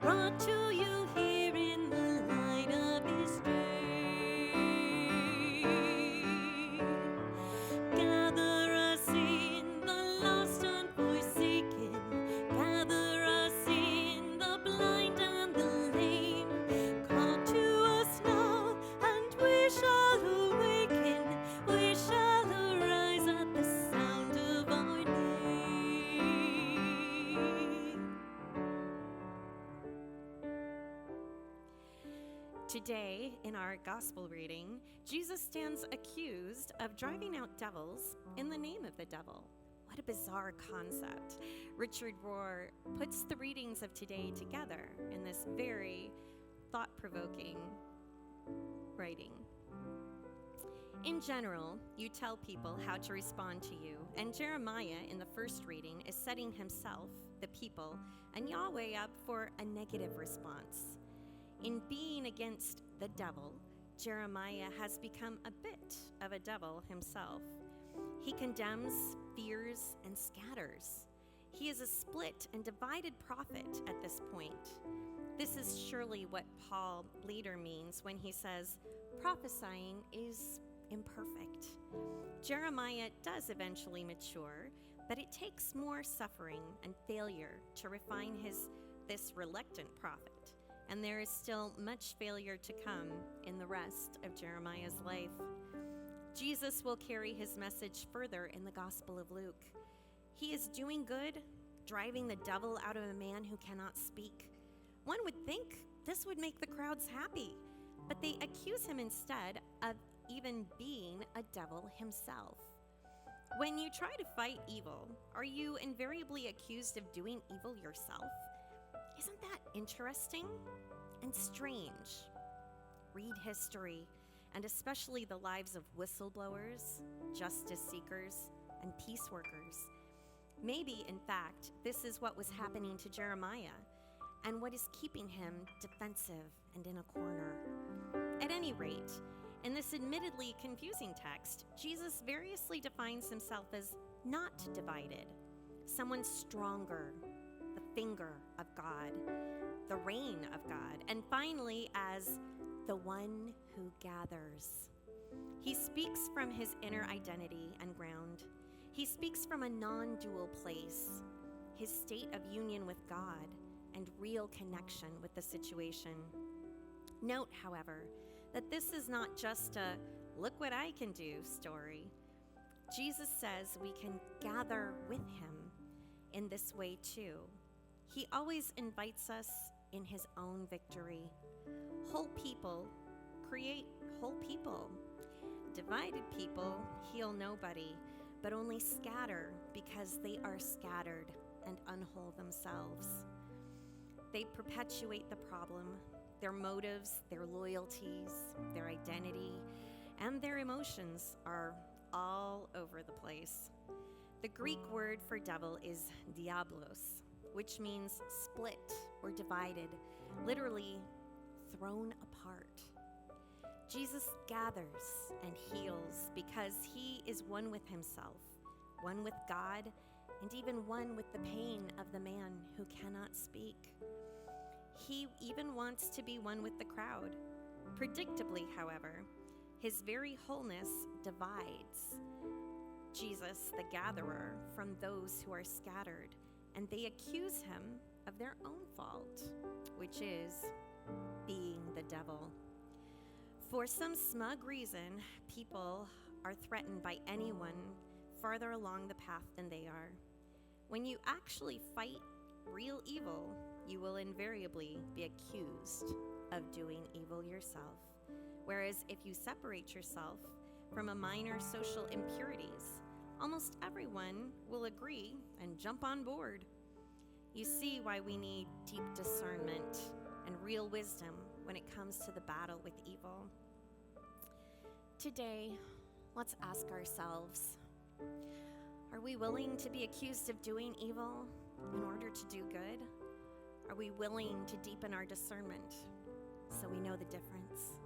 brought to you here in the light of His day. Gather us in the lost and forsaken, gather us in the blind and the lame. Call to us now, and we shall awaken, we shall arise at the sound of our name. Today, in our gospel reading, Jesus stands accused of driving out devils in the name of the devil. What a bizarre concept. Richard Rohr puts the readings of today together in this very thought-provoking writing. In general, you tell people how to respond to you, and Jeremiah in the first reading is setting himself, the people, and Yahweh up for a negative response. In being against the devil, Jeremiah has become a bit of a devil himself. He condemns, fears, and scatters. He is a split and divided prophet at this point. This is surely what Paul later means when he says, prophesying is imperfect. Jeremiah does eventually mature, but it takes more suffering and failure to refine this reluctant prophet. And there is still much failure to come in the rest of Jeremiah's life. Jesus will carry his message further in the Gospel of Luke. He is doing good, driving the devil out of a man who cannot speak. One would think this would make the crowds happy, but they accuse him instead of even being a devil himself. When you try to fight evil, are you invariably accused of doing evil yourself? Isn't that interesting and strange? Read history, and especially the lives of whistleblowers, justice seekers, and peace workers. Maybe, in fact, this is what was happening to Jeremiah, and what is keeping him defensive and in a corner. At any rate, in this admittedly confusing text, Jesus variously defines himself as not divided, someone stronger, the finger of God, the reign of God, and finally as the one who gathers. He speaks from his inner identity and ground. He speaks from a non-dual place, his state of union with God and real connection with the situation. Note, however, that this is not just a look what I can do story. Jesus says we can gather with him in this way too. He always invites us in his own victory. Whole people create whole people. Divided people heal nobody, but only scatter because they are scattered and unwhole themselves. They perpetuate the problem. Their motives, their loyalties, their identity, and their emotions are all over the place. The Greek word for devil is diablos, which means split or divided, literally thrown apart. Jesus gathers and heals because he is one with himself, one with God, and even one with the pain of the man who cannot speak. He even wants to be one with the crowd. Predictably, however, his very wholeness divides Jesus, the gatherer, from those who are scattered, and they accuse him of their own fault, which is being the devil. For some smug reason, people are threatened by anyone farther along the path than they are. When you actually fight real evil, you will invariably be accused of doing evil yourself. Whereas if you separate yourself from a minor social impurities, almost everyone will agree and jump on board. You see why we need deep discernment and real wisdom when it comes to the battle with evil. Today, let's ask ourselves, are we willing to be accused of doing evil in order to do good? Are we willing to deepen our discernment so we know the difference?